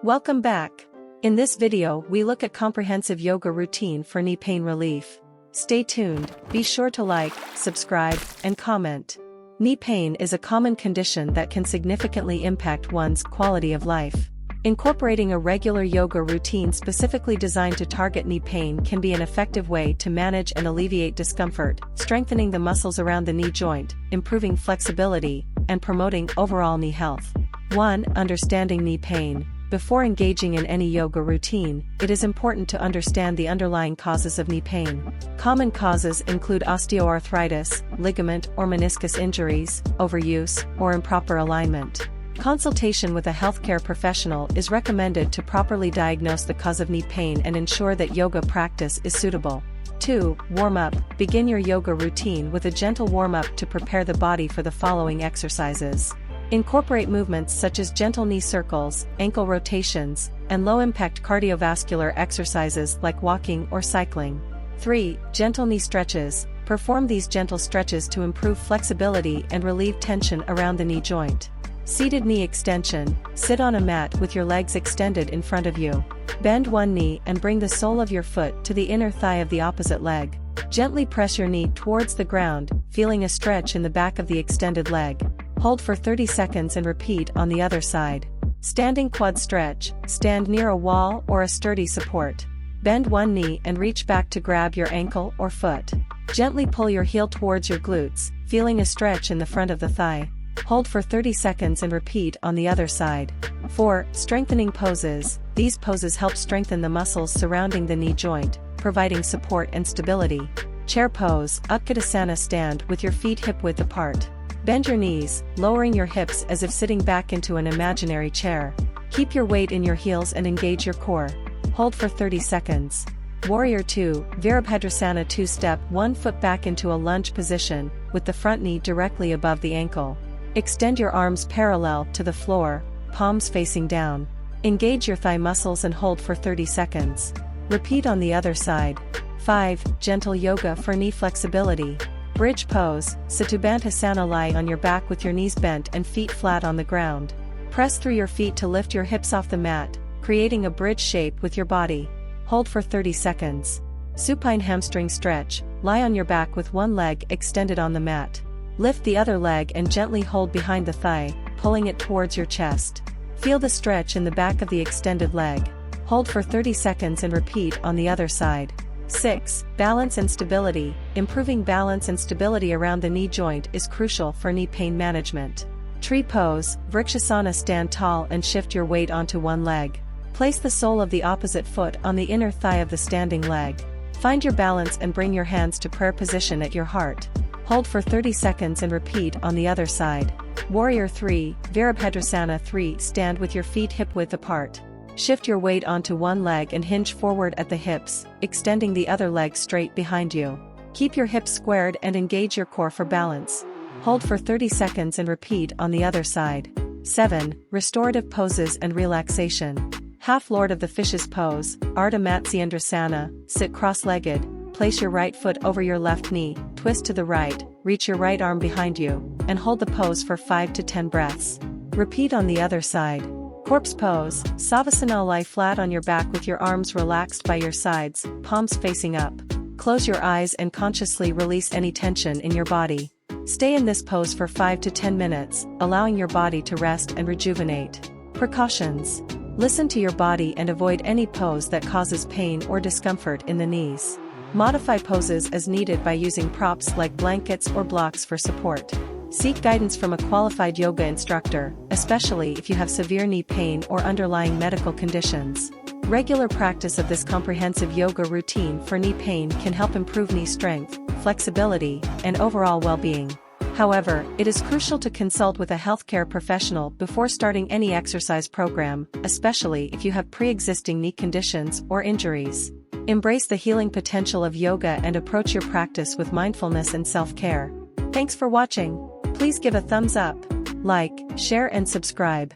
Welcome back. In this video we look at comprehensive yoga routine for knee pain relief. Stay tuned, be sure to like, subscribe, and comment. Knee pain is a common condition that can significantly impact one's quality of life. Incorporating a regular yoga routine specifically designed to target knee pain can be an effective way to manage and alleviate discomfort, strengthening the muscles around the knee joint, improving flexibility, and promoting overall knee health. 1. Understanding knee pain. Before engaging in any yoga routine, it is important to understand the underlying causes of knee pain. Common causes include osteoarthritis, ligament or meniscus injuries, overuse, or improper alignment. Consultation with a healthcare professional is recommended to properly diagnose the cause of knee pain and ensure that yoga practice is suitable. 2. Warm-up. Begin your yoga routine with a gentle warm-up to prepare the body for the following exercises. Incorporate movements such as gentle knee circles, ankle rotations, and low-impact cardiovascular exercises like walking or cycling. 3. Gentle knee stretches. Perform these gentle stretches to improve flexibility and relieve tension around the knee joint. Seated knee extension. Sit on a mat with your legs extended in front of you. Bend one knee and bring the sole of your foot to the inner thigh of the opposite leg. Gently press your knee towards the ground, feeling a stretch in the back of the extended leg. Hold for 30 seconds and repeat on the other side. Standing quad stretch. Stand near a wall or a sturdy support. Bend one knee and reach back to grab your ankle or foot. Gently pull your heel towards your glutes, feeling a stretch in the front of the thigh. Hold for 30 seconds and repeat on the other side. 4. Strengthening poses. These poses help strengthen the muscles surrounding the knee joint, providing support and stability. Chair pose. Utkatasana. Stand with your feet hip-width apart. Bend your knees, lowering your hips as if sitting back into an imaginary chair. Keep your weight in your heels and engage your core. Hold for 30 seconds. Warrior 2. Virabhadrasana. 2-step 1 foot back into a lunge position, with the front knee directly above the ankle. Extend your arms parallel to the floor, palms facing down. Engage your thigh muscles and hold for 30 seconds. Repeat on the other side. 5. Gentle yoga for knee flexibility. Bridge pose. Satubandhasana. Lie on your back with your knees bent and feet flat on the ground. Press through your feet to lift your hips off the mat, creating a bridge shape with your body. Hold for 30 seconds. Supine hamstring stretch. Lie on your back with one leg extended on the mat. Lift the other leg and gently hold behind the thigh, pulling it towards your chest. Feel the stretch in the back of the extended leg. Hold for 30 seconds and repeat on the other side. 6. Balance and stability. Improving balance and stability around the knee joint is crucial for knee pain management. Tree pose. Vrikshasana. Stand tall and shift your weight onto one leg. Place the sole of the opposite foot on the inner thigh of the standing leg. Find your balance and bring your hands to prayer position at your heart. Hold for 30 seconds and repeat on the other side. Warrior 3. Virabhadrasana. 3. Stand with your feet hip-width apart. Shift your weight onto one leg and hinge forward at the hips, extending the other leg straight behind you. Keep your hips squared and engage your core for balance. Hold for 30 seconds and repeat on the other side. 7. Restorative poses and relaxation. Half Lord of the Fishes pose. Ardha Matsyendrasana. Sit cross-legged. Place your right foot over your left knee, twist to the right, reach your right arm behind you, and hold the pose for 5 to 10 breaths. Repeat on the other side. Corpse pose. Savasana. Lie flat on your back with your arms relaxed by your sides, palms facing up. Close your eyes and consciously release any tension in your body. Stay in this pose for 5 to 10 minutes, allowing your body to rest and rejuvenate. Precautions. Listen to your body and avoid any pose that causes pain or discomfort in the knees. Modify poses as needed by using props like blankets or blocks for support. Seek guidance from a qualified yoga instructor, especially if you have severe knee pain or underlying medical conditions. Regular practice of this comprehensive yoga routine for knee pain can help improve knee strength, flexibility, and overall well-being. However, it is crucial to consult with a healthcare professional before starting any exercise program, especially if you have pre-existing knee conditions or injuries. Embrace the healing potential of yoga and approach your practice with mindfulness and self-care. Thanks for watching. Please give a thumbs up, like, share and subscribe.